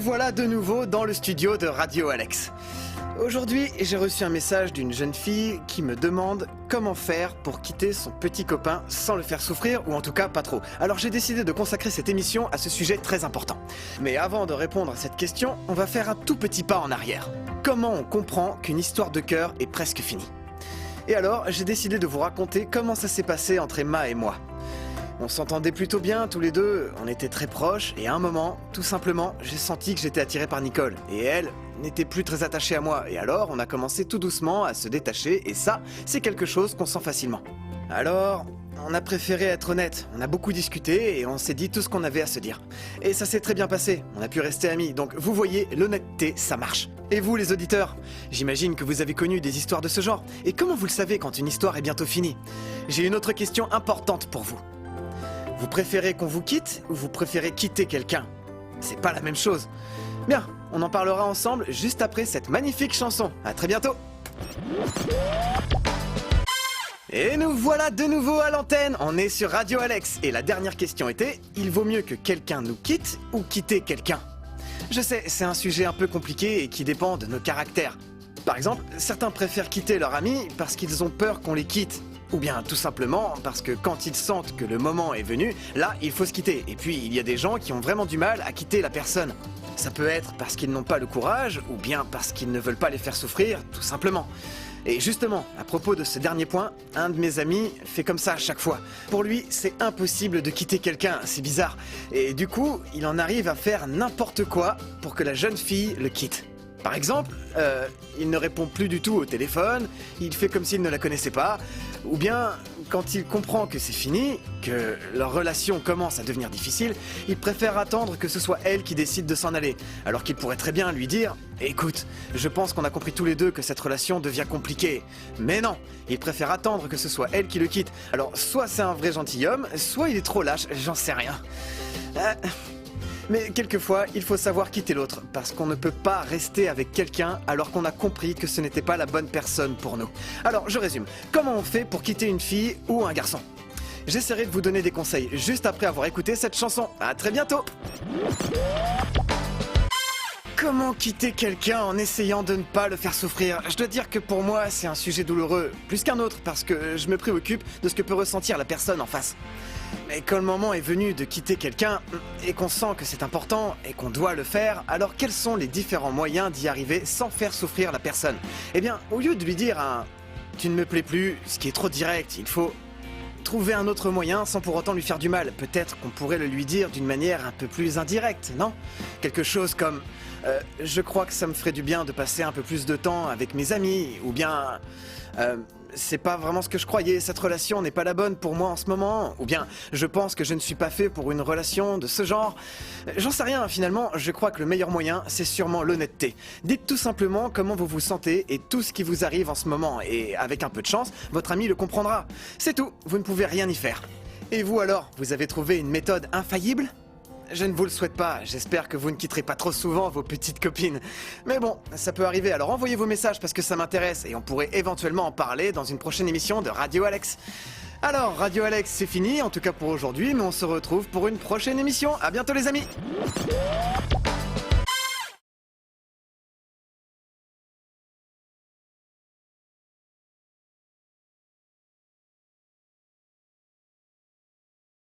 voilà de nouveau dans le studio de Radio Alex. Aujourd'hui, j'ai reçu un message d'une jeune fille qui me demande comment faire pour quitter son petit copain sans le faire souffrir, ou en tout cas pas trop. Alors j'ai décidé de consacrer cette émission à ce sujet très important. Mais avant de répondre à cette question, on va faire un tout petit pas en arrière. Comment on comprend qu'une histoire de cœur est presque finie? Et alors, j'ai décidé de vous raconter comment ça s'est passé entre Emma et moi. On s'entendait plutôt bien tous les deux, on était très proches, et à un moment, tout simplement, j'ai senti que j'étais attiré par Nicole. Et elle n'était plus très attachée à moi, et alors on a commencé tout doucement à se détacher, et ça, c'est quelque chose qu'on sent facilement. Alors, on a préféré être honnête, on a beaucoup discuté, et on s'est dit tout ce qu'on avait à se dire. Et ça s'est très bien passé, on a pu rester amis, donc vous voyez, l'honnêteté, ça marche. Et vous les auditeurs, j'imagine que vous avez connu des histoires de ce genre, et comment vous le savez quand une histoire est bientôt finie? J'ai une autre question importante pour vous. Vous préférez qu'on vous quitte ou vous préférez quitter quelqu'un? C'est pas la même chose. Bien, on en parlera ensemble juste après cette magnifique chanson. À très bientôt. Et nous voilà de nouveau à l'antenne. On est sur Radio Alex. Et la dernière question était, il vaut mieux que quelqu'un nous quitte ou quitter quelqu'un? Je sais, c'est un sujet un peu compliqué et qui dépend de nos caractères. Par exemple, certains préfèrent quitter leur ami parce qu'ils ont peur qu'on les quitte. Ou bien tout simplement parce que quand ils sentent que le moment est venu, là il faut se quitter. Et puis il y a des gens qui ont vraiment du mal à quitter la personne. Ça peut être parce qu'ils n'ont pas le courage, ou bien parce qu'ils ne veulent pas les faire souffrir, tout simplement. Et justement, à propos de ce dernier point, un de mes amis fait comme ça à chaque fois. Pour lui, c'est impossible de quitter quelqu'un, c'est bizarre. Et du coup, il en arrive à faire n'importe quoi pour que la jeune fille le quitte. Par exemple, il ne répond plus du tout au téléphone, il fait comme s'il ne la connaissait pas, ou bien, quand il comprend que c'est fini, que leur relation commence à devenir difficile, il préfère attendre que ce soit elle qui décide de s'en aller, alors qu'il pourrait très bien lui dire « Écoute, je pense qu'on a compris tous les deux que cette relation devient compliquée. » Mais non, il préfère attendre que ce soit elle qui le quitte. Alors, soit c'est un vrai gentilhomme, soit il est trop lâche, j'en sais rien. Mais quelquefois, il faut savoir quitter l'autre, parce qu'on ne peut pas rester avec quelqu'un alors qu'on a compris que ce n'était pas la bonne personne pour nous. Alors, je résume. Comment on fait pour quitter une fille ou un garçon? J'essaierai de vous donner des conseils juste après avoir écouté cette chanson. À très bientôt! Comment quitter quelqu'un en essayant de ne pas le faire souffrir? Je dois dire que pour moi, c'est un sujet douloureux, plus qu'un autre, parce que je me préoccupe de ce que peut ressentir la personne en face. Mais quand le moment est venu de quitter quelqu'un, et qu'on sent que c'est important, et qu'on doit le faire, alors quels sont les différents moyens d'y arriver sans faire souffrir la personne? Eh bien, au lieu de lui dire un « tu ne me plais plus », ce qui est trop direct, il faut trouver un autre moyen sans pour autant lui faire du mal. Peut-être qu'on pourrait le lui dire d'une manière un peu plus indirecte, non? Quelque chose comme je crois que ça me ferait du bien de passer un peu plus de temps avec mes amis, ou bien c'est pas vraiment ce que je croyais, cette relation n'est pas la bonne pour moi en ce moment, ou bien je pense que je ne suis pas fait pour une relation de ce genre. J'en sais rien, finalement, je crois que le meilleur moyen, c'est sûrement l'honnêteté. Dites tout simplement comment vous vous sentez et tout ce qui vous arrive en ce moment, et avec un peu de chance, votre ami le comprendra. C'est tout, vous ne pouvez rien y faire. Et vous alors, vous avez trouvé une méthode infaillible ? Je ne vous le souhaite pas, j'espère que vous ne quitterez pas trop souvent vos petites copines. Mais bon, ça peut arriver, alors envoyez vos messages parce que ça m'intéresse et on pourrait éventuellement en parler dans une prochaine émission de Radio Alex. Alors, Radio Alex, c'est fini, en tout cas pour aujourd'hui, mais on se retrouve pour une prochaine émission. À bientôt les amis!